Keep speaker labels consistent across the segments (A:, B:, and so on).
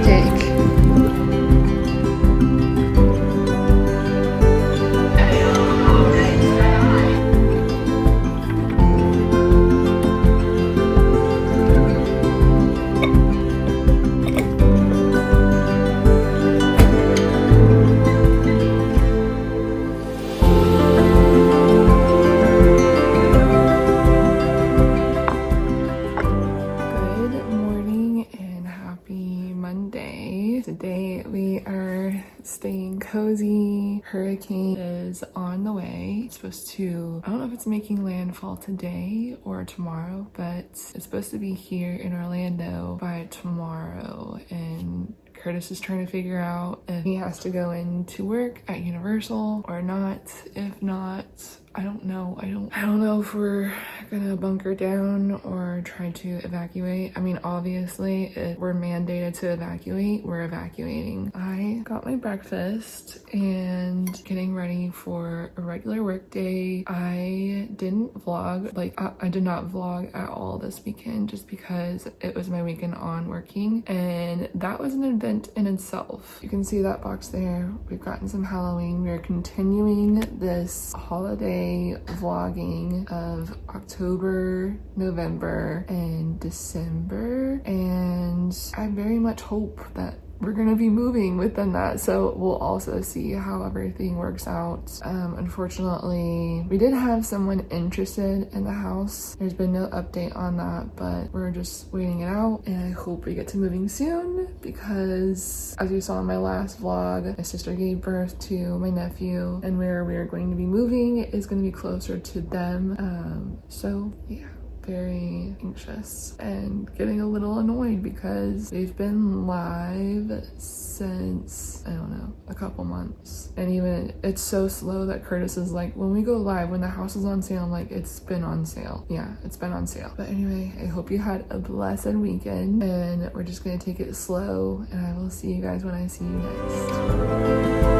A: stick. Today we are staying cozy. Hurricane is on the way. It's supposed to, I don't know if it's making landfall today or tomorrow, but it's supposed to be here in Orlando by tomorrow. And Curtis is trying to figure out if he has to go into work at Universal or not. If not, I don't know. I don't know if we're gonna bunker down or try to evacuate. I mean, obviously, if we're mandated to evacuate, we're evacuating. I got my breakfast and getting ready for a regular work day. I didn't vlog, I did not vlog at all this weekend just because it was my weekend on working, and that was an event in itself. You can see that box there. We've gotten some Halloween. We're continuing this holiday vlogging of October, November, and December, and I very much hope that we're gonna be moving within that, so we'll also see how everything works out. Unfortunately, we did have someone interested in the house. There's been no update on that, but we're just waiting it out, and I hope we get to moving soon because, as you saw in my last vlog, my sister gave birth to my nephew, and where we are going to be moving is going to be closer to them. So yeah, very anxious and getting a little annoyed because they've been live since, I don't know, a couple months. And even it's so slow that Curtis is like, when we go live, when the house is on sale, I'm like, it's been on sale. Yeah, it's been on sale. But anyway, I hope you had a blessed weekend, and we're just gonna take it slow, and I will see you guys when I see you next.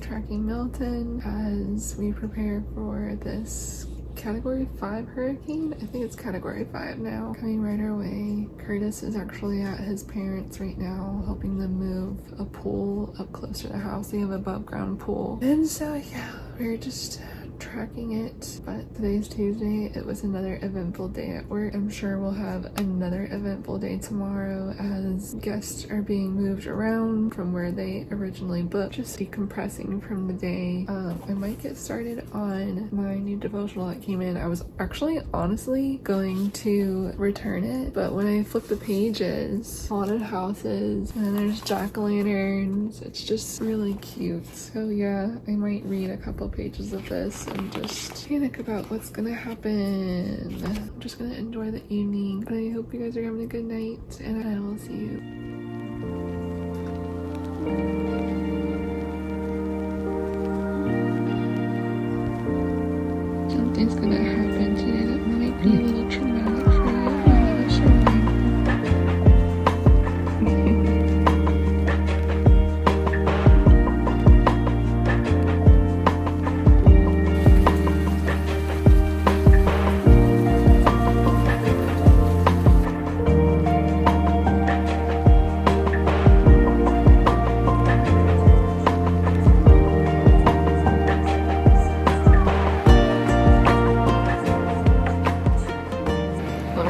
A: Hurricane Milton as we prepare for this Category 5 hurricane. I think it's Category 5 now, coming right our way. Curtis is actually at his parents' right now, helping them move a pool up close to the house. They have an above ground pool. And so yeah, we're just tracking it. But today's Tuesday. It was another eventful day at work. I'm sure we'll have another eventful day tomorrow as guests are being moved around from where they originally booked, just decompressing from the day. I might get started on my new devotional that came in. I was actually honestly going to return it, but when I flipped the pages, haunted houses, and there's jack-o'-lanterns, it's just really cute. So yeah, I might read a couple pages of this and just panic about what's gonna happen. I'm just gonna enjoy the evening, but I hope you guys are having a good night, and I will see you. Something's gonna happen today that might be a little traumatic for you. I'm sorry.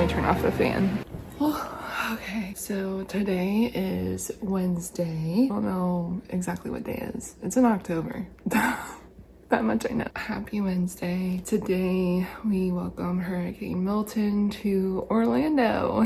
A: Turn off the fan. Oh, okay, so today is Wednesday. I don't know exactly what day it is. It's in October. That much I know. Happy Wednesday. Today we welcome Hurricane Milton to Orlando.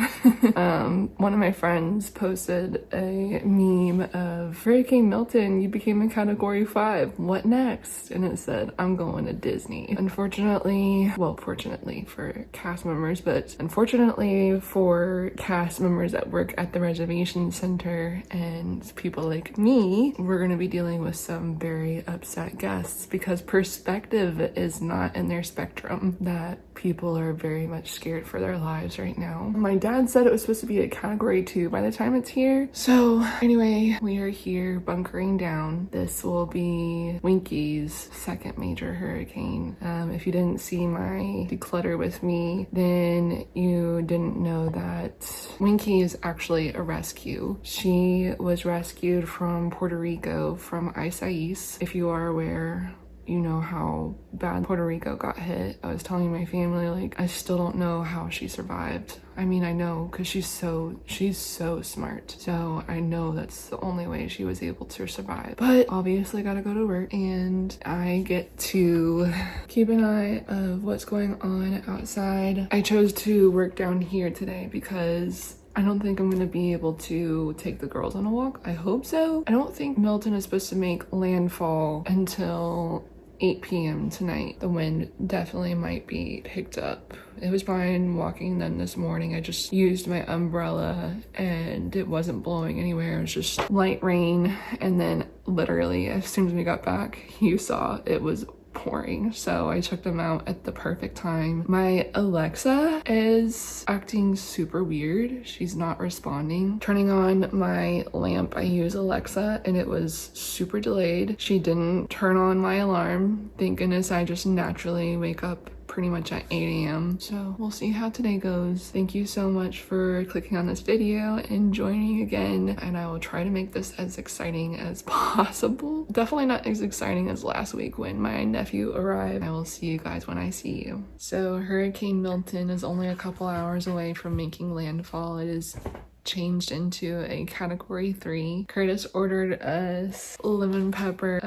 A: One of my friends posted a meme of Hurricane Milton, you became a category 5. What next? And it said, I'm going to Disney. Unfortunately, well, fortunately for cast members, but unfortunately for cast members that work at the reservation center and people like me, we're going to be dealing with some very upset guests because perspective is not in their spectrum, that people are very much scared for their lives right now. My dad said it was supposed to be a category 2 by the time it's here. So anyway, we are here bunkering down. This will be Winky's second major hurricane. If you didn't see my declutter with me, then you didn't know that Winky is actually a rescue. She was rescued from Puerto Rico from Ice. If you are aware, you know how bad Puerto Rico got hit. I was telling my family, like, I still don't know how she survived. I mean, I know because she's so smart. So I know that's the only way she was able to survive. But obviously gotta go to work and I get to keep an eye of what's going on outside. I chose to work down here today because I don't think I'm gonna be able to take the girls on a walk. I hope so. I don't think Milton is supposed to make landfall until 8 p.m. tonight. The wind definitely might be picked up. It was fine walking then this morning. I just used my umbrella and it wasn't blowing anywhere. It was just light rain. And then literally as soon as we got back, you saw it was pouring. So I took them out at the perfect time. My Alexa is acting super weird. She's not responding. Turning on my lamp, I use Alexa and it was super delayed. She didn't turn on my alarm. Thank goodness I just naturally wake up pretty much at 8 a.m. So we'll see how today goes. Thank you so much for clicking on this video and joining again, and I will try to make this as exciting as possible. Definitely not as exciting as last week when my nephew arrived. I will see you guys when I see you. So Hurricane Milton is only a couple hours away from making landfall. It is changed into a category 3. Curtis ordered us lemon pepper,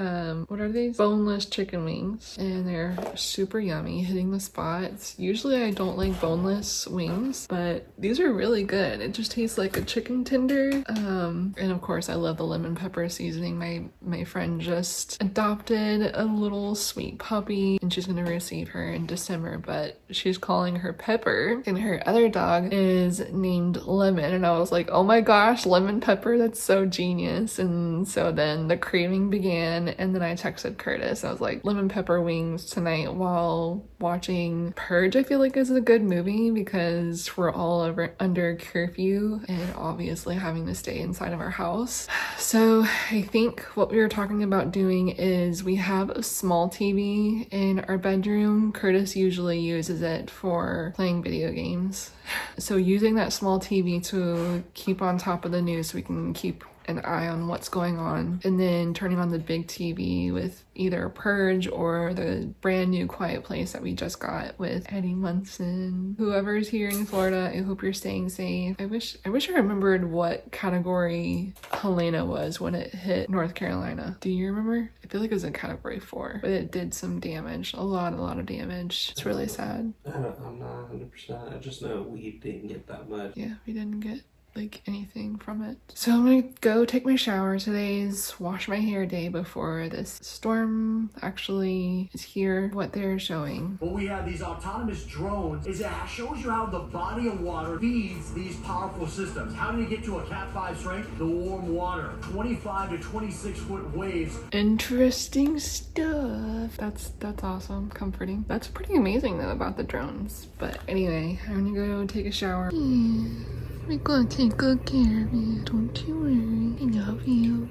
A: what are these? Boneless chicken wings, and they're super yummy, hitting the spot. Usually I don't like boneless wings, but these are really good. It just tastes like a chicken tender. And of course I love the lemon pepper seasoning. My friend just adopted a little sweet puppy and she's gonna receive her in December, but she's calling her Pepper and her other dog is named Lemon, and I was like, oh my gosh, lemon pepper, that's so genius. And so then the craving began, and then I texted Curtis. I was like, lemon pepper wings tonight while watching Purge. I feel like is a good movie because we're all under curfew and obviously having to stay inside of our house. So I think what we were talking about doing is we have a small TV in our bedroom. Curtis usually uses it for playing video games. So using that small TV to keep on top of the news so we can keep an eye on what's going on, and then turning on the big TV with either Purge or the brand new Quiet Place that we just got with Eddie Munson. Whoever's here in Florida, I hope you're staying safe. I wish I remembered what category Helena was when it hit North Carolina. Do you remember? I feel like it was in category 4, but it did some damage, a lot of damage. It's really sad.
B: I'm not 100%. I just know we didn't get that much.
A: Yeah, we didn't get like anything from it. So I'm gonna go take my shower. Today's wash my hair day before this storm actually is here. What they're showing.
C: What we have these autonomous drones is it shows you how the body of water feeds these powerful systems. How do you get to a Cat 5 strength? The warm water. 25 to 26 foot waves.
A: Interesting stuff. That's awesome. Comforting. That's pretty amazing though about the drones. But anyway, I'm gonna go take a shower. We're gonna take good care of you. Don't you worry. I love you.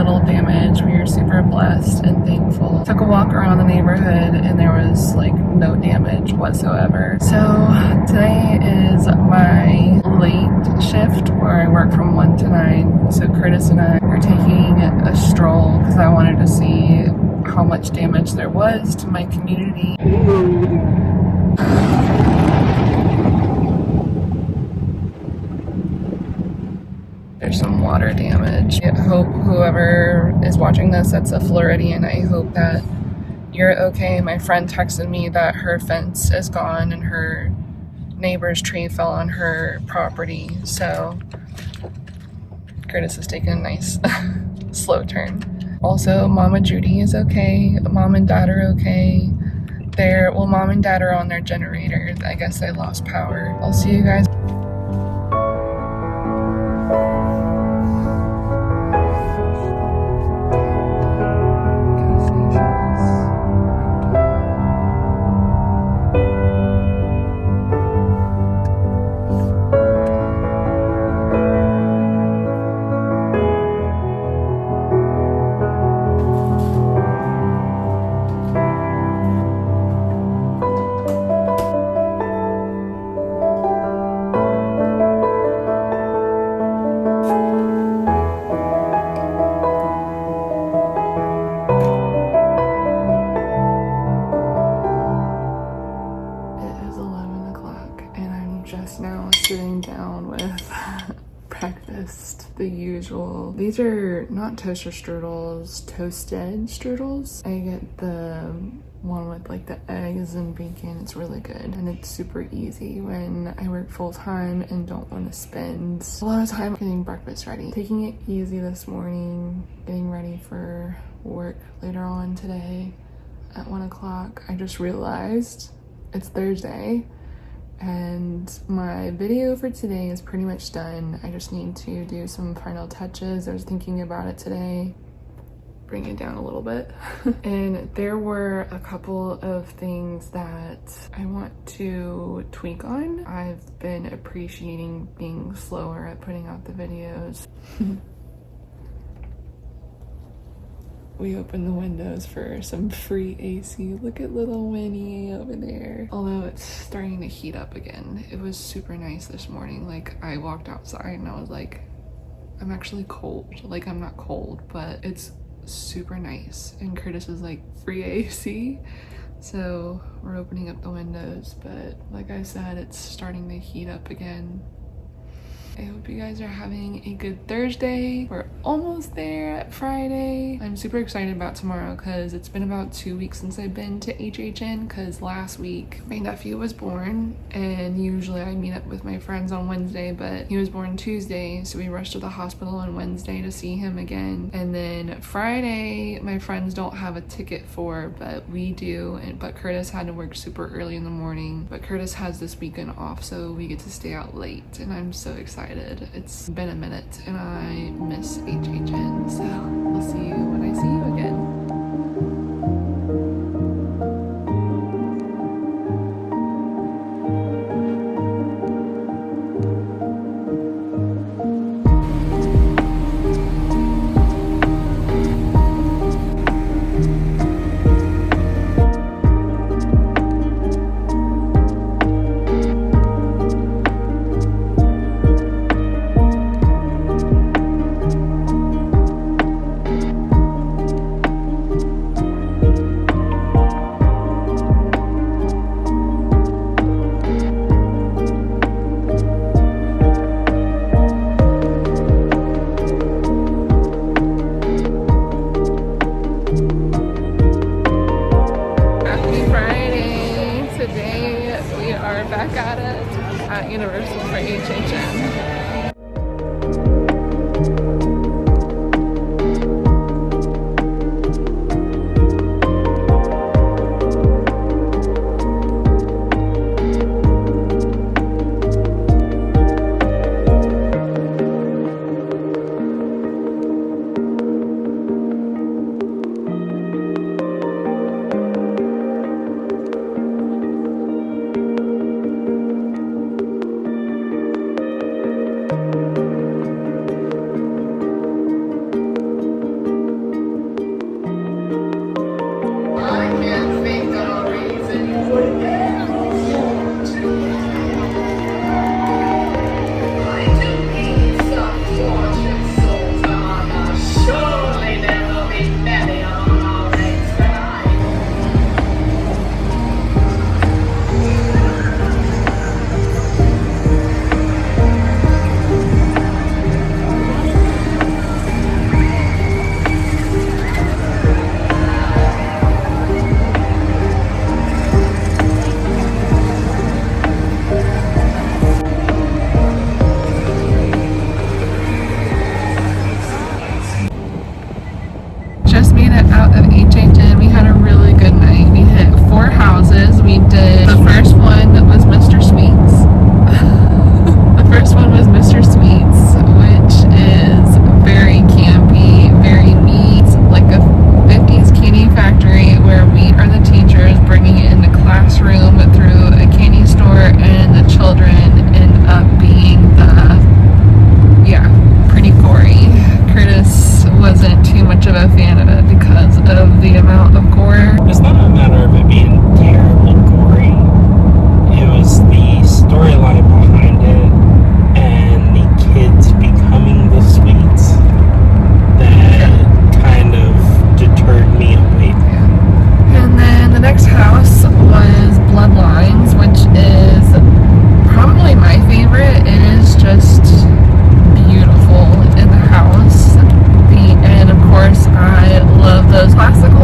A: little damage. We were super blessed and thankful. Took a walk around the neighborhood and there was like no damage whatsoever. So today is my late shift where I work from 1 to 9. So Curtis and I are taking a stroll because I wanted to see how much damage there was to my community. There's some water damage. I hope whoever is watching this that's a Floridian, I hope that you're okay. My friend texted me that her fence is gone and her neighbor's tree fell on her property. So Curtis is taking a nice slow turn. Also, Mama Judy is okay. Mom and Dad are okay. Mom and Dad are on their generator. I guess they lost power. I'll see you guys. Sitting down with breakfast, the usual. These are not toaster strudels, toasted strudels. I get the one with like the eggs and bacon. It's really good and it's super easy when I work full-time and don't want to spend a lot of time getting breakfast ready. Taking it easy this morning, getting ready for work later on today at 1 o'clock. I just realized it's Thursday and my video for today is pretty much done. I just need to do some final touches. I was thinking about it today, bring it down a little bit. And there were a couple of things that I want to tweak on. I've been appreciating being slower at putting out the videos. We opened the windows for some free AC. Look at little Winnie over there. Although it's starting to heat up again. It was super nice this morning. Like I walked outside and I was like, I'm actually cold. Like I'm not cold, but it's super nice. And Curtis is like, free AC. So we're opening up the windows, but like I said, it's starting to heat up again. I hope you guys are having a good Thursday. We're almost there at Friday. I'm super excited about tomorrow because it's been about 2 weeks since I've been to HHN because last week my nephew was born and usually I meet up with my friends on Wednesday, but he was born Tuesday, so we rushed to the hospital on Wednesday to see him again. And then Friday, my friends don't have a ticket for, but we do. But Curtis had to work super early in the morning. But Curtis has this weekend off, so we get to stay out late and I'm so excited. It's been a minute and I miss HHN, so I'll see you when I see you again. Back at it at Universal for HHN. went out of HHN. We had a really good night. We hit 4 houses. We did, the first one was Mr. Sweets. The first one was Mr. Sweets, which is very campy, very neat, like a 50s candy factory where we are the teachers bringing it in the classroom through a candy store, and the children end up being pretty gory. Curtis wasn't too much of a fan of it because of the amount of gore.
D: It's not a matter of it being terribly gory. It was the storyline behind it and the kids becoming the sweets that kind of deterred me away.
A: And then the next house was Bloodlines, which is probably my favorite. It is just beautiful in the house. And of course, I love those classical